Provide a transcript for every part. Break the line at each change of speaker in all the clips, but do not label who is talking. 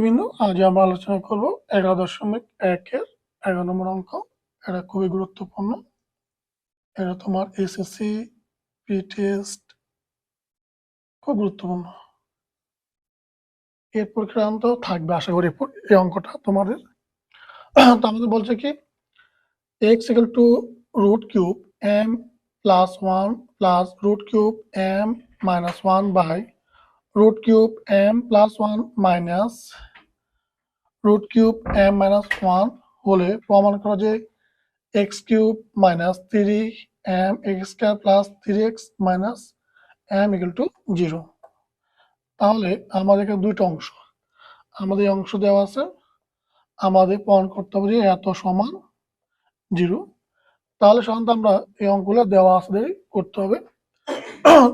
বিন্দু আজ আমরা আলোচনা করব 11.1 11 নম্বর অঙ্ক। এটা খুবই গুরুত্বপূর্ণ। এটা তোমার এসএসসি প্রি টেস্ট খুব গুরুত্বপূর্ণ। এর পরীক্ষার অন্ত থাকবে আশা করি এই অঙ্কটা তোমাদের। তো আমাদের বলছে কি x equal to root cube m plus 1 plus root cube m minus 1 by root cube m plus 1 minus root cube m minus 1 হলে প্রমাণ করা যে x cube minus 3m x square plus 3x minus m equal to 0। তাহলে আমাদের এখানে দুইটা অংশ, আমাদের অংশ দেওয়া আছে, আমাদের প্রমাণ করতে হবে যে এত সমান 0। তাহলে সাধারণত আমরা এই অঙ্কগুলো দেওয়া আছে করতে হবে।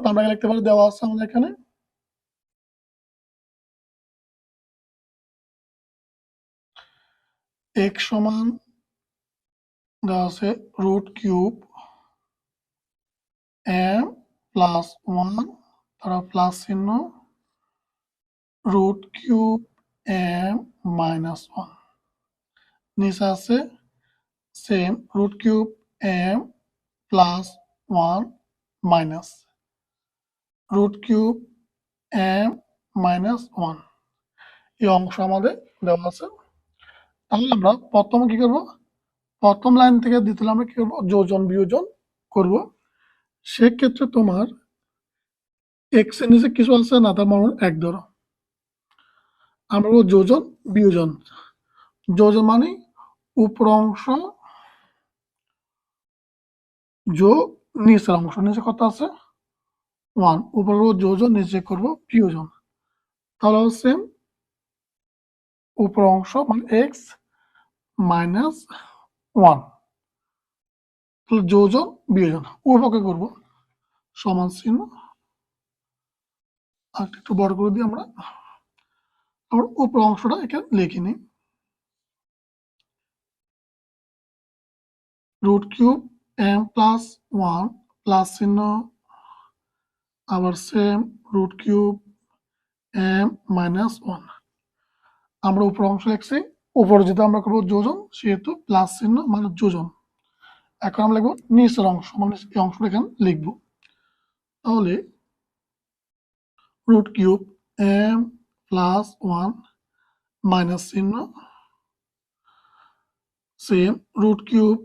তো আমরা লিখতে পারি দেওয়া আছে আমাদের এখানে x সমান দেওয়া আছে রুট কিউব m প্লাস 1 তারা প্লাস চিহ্ন root cube m minus 1 নিচে আছে same root cube m plus 1 minus root cube m minus 1 এই অংশ আমাদের দেওয়া আছে। তাহলে আমরা প্রথমে কি করব, প্রথম লাইন থেকে দ্বিতীয় আমরা কি করব যোজন বিয়োজন করব। সেক্ষেত্রে তোমার x এর নিচে কিছু আছে না, তার মানে 1 ধরো, আমরা যোজন বিয়োজন। যোজন মানে উপর অংশ যোগ নিচের অংশ, নিচে কত আছে 1, উপর যোজন নিচে করব বিয়োজন। তাহলে সেম উপর অংশ মানে x মাইনাস 1, তাহলে যোজন বিয়োজন উভয়কে করব সমান চিহ্ন আর একটু বড় করে দিই আমরা উপর অংশটা এখানে লিখে নিই root cube m plus 1 plus চিহ্ন আবার same root cube m minus 1। আমরা উপর অংশ লিখছি, উপরে যদি আমরা করবো যোজন সেহেতু প্লাস চিহ্ন মানে যোজন। এখন আমরা লিখবো নিচের অংশ মানে এই অংশটা এখানে লিখবো। তাহলে root cube m plus 1 minus চিহ্ন same root cube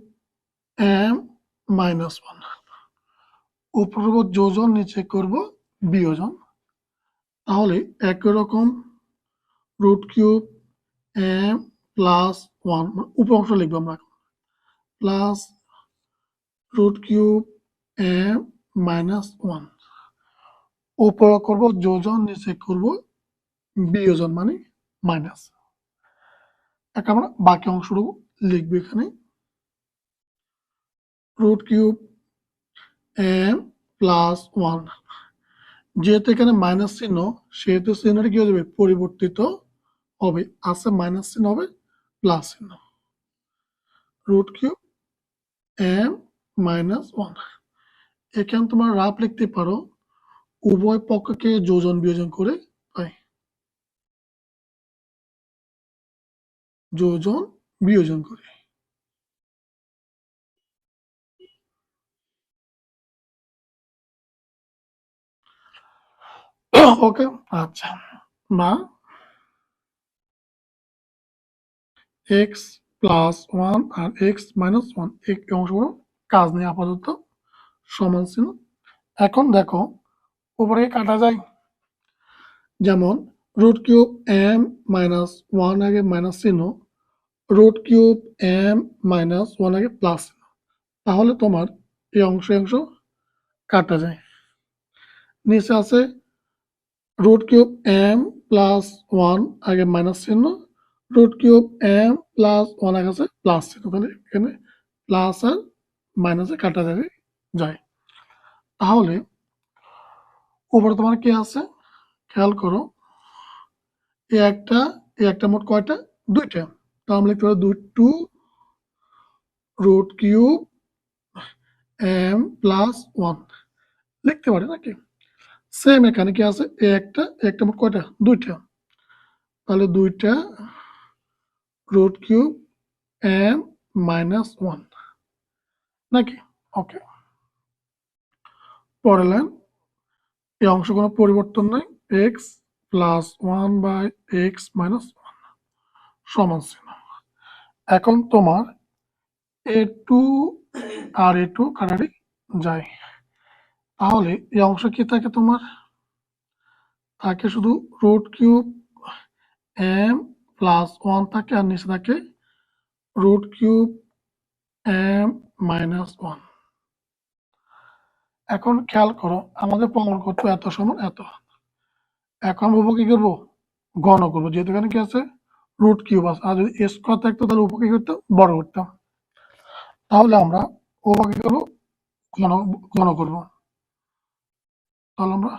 m minus 1, উপর যোজন নিচে করব বিয়োজন। তাহলে একই রকম রুট কিউব m প্লাস 1 উপর অংশ লিখবো আমরা plus root cube m minus 1, উপর করব যোজন নিচে করব বিয়োজন মানে মাইনাস। এখন আমরা বাকি অংশটুকু লিখবো এখানে রুট কিউব m প্লাস 1, যেহেতু এখানে মাইনাস চিহ্ন সেহেতু চিহ্নটা কি হয়ে যাবে পরিবর্তিত হবে, আছে মাইনাস চিহ্ন হবে প্লাস চিহ্ন রুট কিউব m মাইনাস 1। এখানে তোমরা রাফ লিখতে পারো উভয় পক্ষকে যোজন বিয়োজন করে পাই, যোজন বিয়োজন করে। ওকে আচ্ছা, বা x প্লাস 1 আর x মাইনাস 1 এই অংশগুলো কাজ নেই আপাতত সমান চিহ্ন। এখন দেখো উপরে কাটা যায়, যেমন রুট কিউব m মাইনাস 1 আগে মাইনাস চিহ্ন, রুট কিউব m মাইনাস 1 আগে প্লাস চিহ্ন, তাহলে তোমার এই অংশ কাটা যায়। নিচে আছে রুট কিউব m প্লাস 1 আগে মাইনাস চিহ্ন, রুট কিউব m প্লাস 1 আগে আছে প্লাস চিহ্ন, তাহলে এখানে প্লাস আর মাইনাসে কাটা যায়। তাহলে উপরে তোমার কি আছে খেয়াল করো, এই একটা মোট কয়টা দুইটা, তো আমরা লিখতে পারি 2 রুট কিউব m প্লাস 1 লিখতে পারি নাকি। সেম এখানে কি আছে একটা মোট কয়টা দুইটা, তাহলে 2টা রুট কিউব m মাইনাস 1 নাকি? ওকে, পরের লাইন, এই অংশ কোনো পরিবর্তন নাই, x প্লাস 1/x মাইনাস 1 সমান চিহ্ন। এখন তোমার a2 আর a2 কাটারি যায়, তাহলে এই অংশ কি থাকে? তোমার থাকে শুধু রুট কিউব m প্লাস 1 থাকে, আর নিচে থাকে রুট কিউব m মাইনাস 1। এখন খেয়াল করো, আমাদের প্রমাণ করতে এত সমান এত। এখন উপর কি করবো? ঘন করবো, যেহেতু এখানে কি আছে? রুট কিউব আছে। আর যদি স্কোয়ার থাকতো তাহলে উপর কি করতাম? বড় করতাম। তাহলে আমরা উপর কি করবো? ঘন ঘন করবো। তাহলে আমরা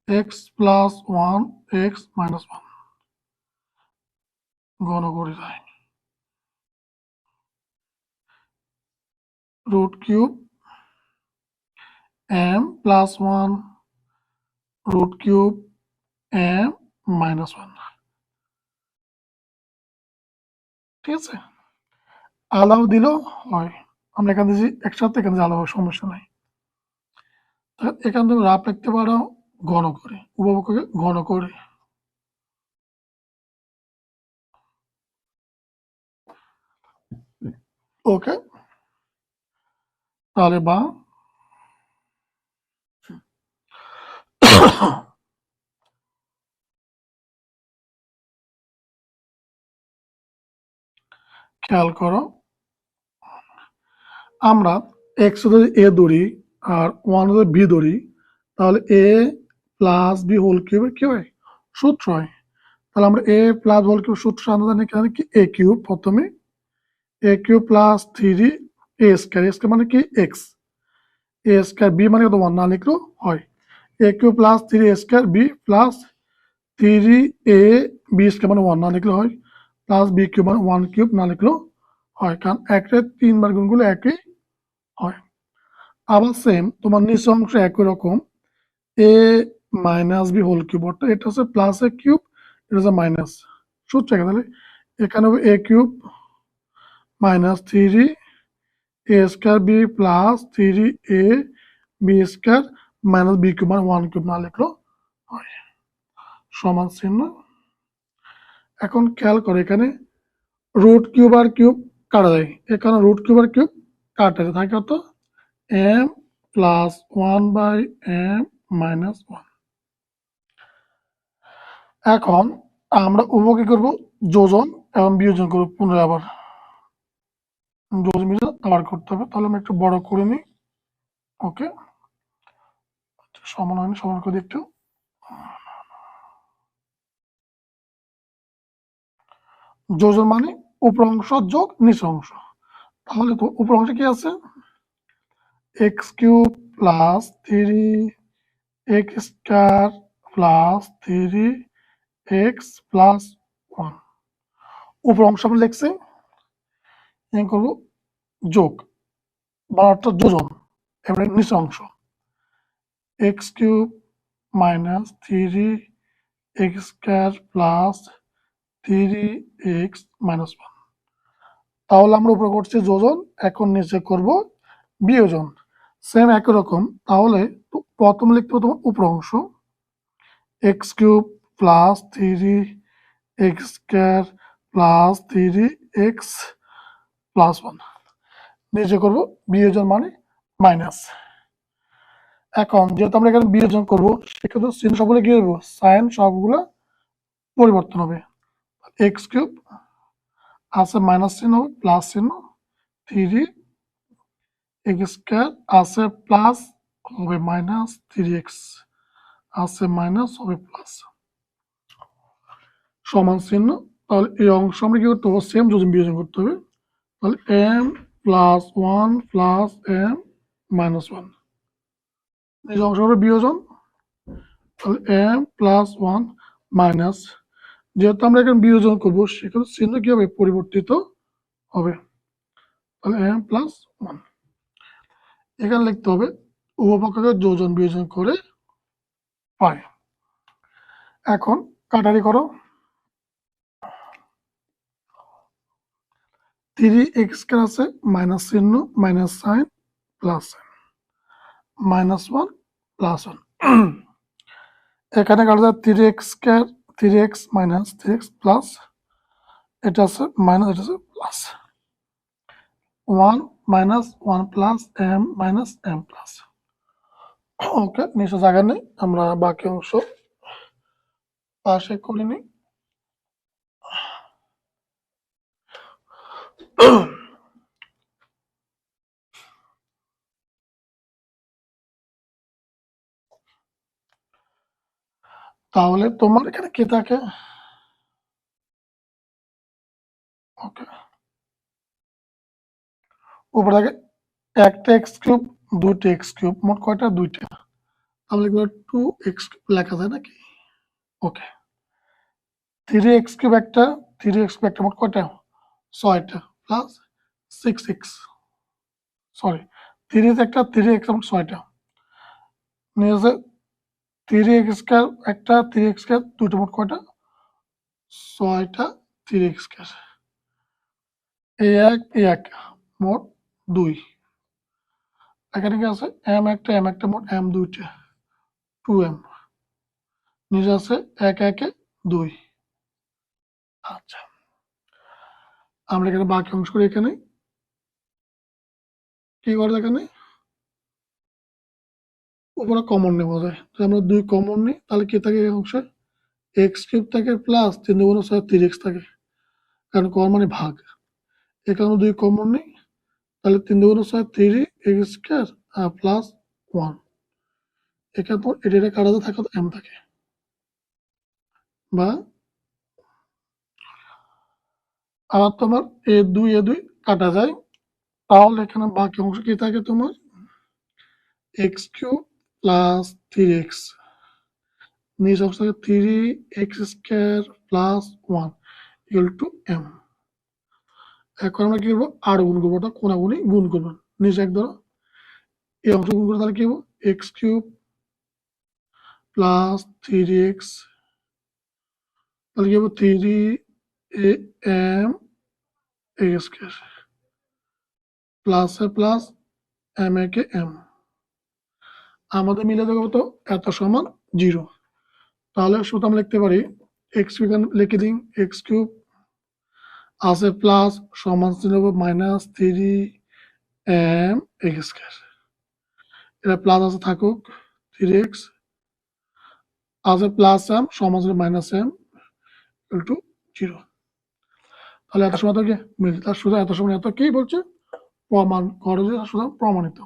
এক্স প্লাস 1 এক্স মাইনাস 1 ঘন করে যাই, root cube m plus 1 root cube m minus 1। ঠিক আছে, আলাও দিলেও হয়, আমরা এখান থেকে একসাথে এখানে আলাও সমস্যা নাই। এখান থেকে রাফ লিখতে পারো ঘন করে, উপভোগকে ঘন করে। ওকে, তাহলে বা খেয়াল করো, আমরা এক্স যদি এ ধরি আর 1 যদি বি ধরি, তাহলে এ প্লাস বি হোল কিউবের কি হয়? সূত্র হয়। তাহলে আমরা এ প্লাস হোল কিউব সূত্র আমরা জানি এখানে কি? এ কিউব, প্রথমে এ cube plus 3 A square, A square মানে কি? এক্স, এ স্কয়ার বি মানে কত? 1 না লিখলেও হয়। এ cube plus 3 A square B plus 3 A B square মানে 1 না লিখলেও হয়, প্লাস বি কিউব মানে 1 কিউব না লিখলেও হয়, কারণ একটা 3 বার গুণ করলে একই হয়। আবার সেম তোমার নিচে অংশ একই রকম, এ মাইনাস বি হোল কিউব, অর্থাৎ এটা হচ্ছে প্লাস এ কিউব, এটা হচ্ছে মাইনাস। সূত্র তাহলে এখানে হবে A cube minus 3 A square B plus 3 A B square minus B cube মানে 1 কিউব না লিখলেও হয়, সমান চিহ্ন। এখন খেয়াল করো, এখানে রুট কিউব আর কিউব কাটা যায়, এখানে রুট কিউব আর কিউব কাটা যায়, থাকে কত? m plus 1/m minus 1। এখন আমরা উভয় কি করবো? যোজন এবং বিয়োজন করবো, পুনরায় আবার যোজন বিয়োজন আবার করতে হবে। তাহলে আমরা একটু বড় করে নিই। ওকে, সমান হয়নি, সমান করে একটু। যোজন মানে উপর অংশ যোগ নিচের অংশ। তাহলে তো উপর অংশে কি আছে? X cube plus 3 x square plus 3 x plus 1। উপর অংশ আমরা লিখছি, করবো যোগ বা অর্থাৎ যোজন। এবারে নিচের অংশ x cube minus 3 x square plus 3 x minus 1। তাহলে আমরা উপরে করছি যোজন, এখন নিচে করব বিয়োজন, সেম একই রকম। তাহলে প্রথম লিখতে হবে তোমার উপর অংশ x cube plus 3 x square plus 3 x plus 1, নিচে করব বিয়োজন মানে মাইনাস। এখন যেহেতু আমরা এখানে বিয়োজন করবো, সেক্ষেত্রে চিহ্ন সবগুলো কি করবো? সাইন সবগুলো পরিবর্তন হবে। এক্স কিউব আছে মাইনাস চিহ্ন হবে প্লাস চিহ্ন, 3 এক্স স্কয়ার আছে প্লাস হবে মাইনাস, 3 এক্স আছে মাইনাস হবে প্লাস, সমান চিহ্ন। তাহলে এই অংশ আমরা কি করতে হবে? সেম যোজন বিয়োজন করতে হবে। তাহলে m plus 1 plus m minus 1, এই অংশ হবে বিয়োজন। তাহলে m প্লাস 1 মাইনাস, যেহেতু আমরা এখানে বিয়োজন করবো, সেখানে চিহ্ন কি হবে? পরিবর্তিত হবে। তাহলে m প্লাস 1 এখানে লিখতে হবে, উভয়পক্ষকে যোজন বিয়োজন করে পাই। এখন কাটারি করো, 3x স্কয়ার আছে মাইনাস চিহ্ন মাইনাস সাইন প্লাস সাইন -1 +1 এখানে কাটা যায় 3x square 3x minus 3x plus এটা আছে মাইনাস এটা আছে plus 1 minus 1 plus m minus m plus ওকে নিচে জায়গা নেই আমরা বাকি অংশ পাশে করে নিই তাহলে তোমার এখানে কি থাকে ওকে উপরে থাকে একটা এক্স কিউব দুইটা এক্স কিউব মোট কয়টা দুইটা তাহলে এগুলো 2x লেখা যায় নাকি ওকে 3x কিউব একটা 3x কিউব একটা মোট কয়টা 6টা প্লাস 6x সরি 3x একটা 3x মোট 6টা নিয়ে আসে 3x স্কয়ার একটা 3x স্কয়ার দুইটা মোট কয়টা 6টা 3x স্কয়ার এই এক মোট 2 এখানে কি আছে m একটা মোট m দুইটা 2m নিচে আছে 1 2 আচ্ছা আমরা এখানে বাকি অংশ করে এখানে কি করে এখানে উপরে কমন নেওয়া যায় যদি আমরা 2 কমন নিই তাহলে কি থাকে এই অংশে x কিউব থাকে প্লাস 3 2 6 3x থাকে কারণ কমন মানে ভাগ এখানে 2 কমন নিই তাহলে 3 2 6 3x স্কয়ার আর প্লাস 1 এখানে তো এটা কাটাতে থাকে তো m থাকে বা আবার তোমার এ দুই কাটা যায় তাহলে এখানে বাকি অংশ কি থাকে তোমার x কিউব প্লাস 3x নিচ অংশ থাকে 3x square plus 1 equal to m এখন আমরা কি করবো আর গুণ করবো ওটা কোনাগুনি গুণ করবেন নিচে এক ধরো এই অংশ গুণ করে তাহলে কি হবো এক্স কিউব প্লাস 3x তাহলে কি হবো 3m x square plus plus m কে m আমাদের মিলে দেবো তো এত সমান 0 তাহলে শুধু আমরা লিখতে পারি এক্স কিউব লিখে দিন এক্স কিউব আছে প্লাস সমান ছিল মাইনাস 3m x স্কয়ার এটা প্লাস আছে থাকুক 3x আছে প্লাস m সমান ছিল মাইনাস m ইকুয়াল টু 0 তাহলে এত সময় তো কি মিলছে তার শুধু এত সময় এত কি বলছে প্রমাণ করে যে শুধু প্রমাণিত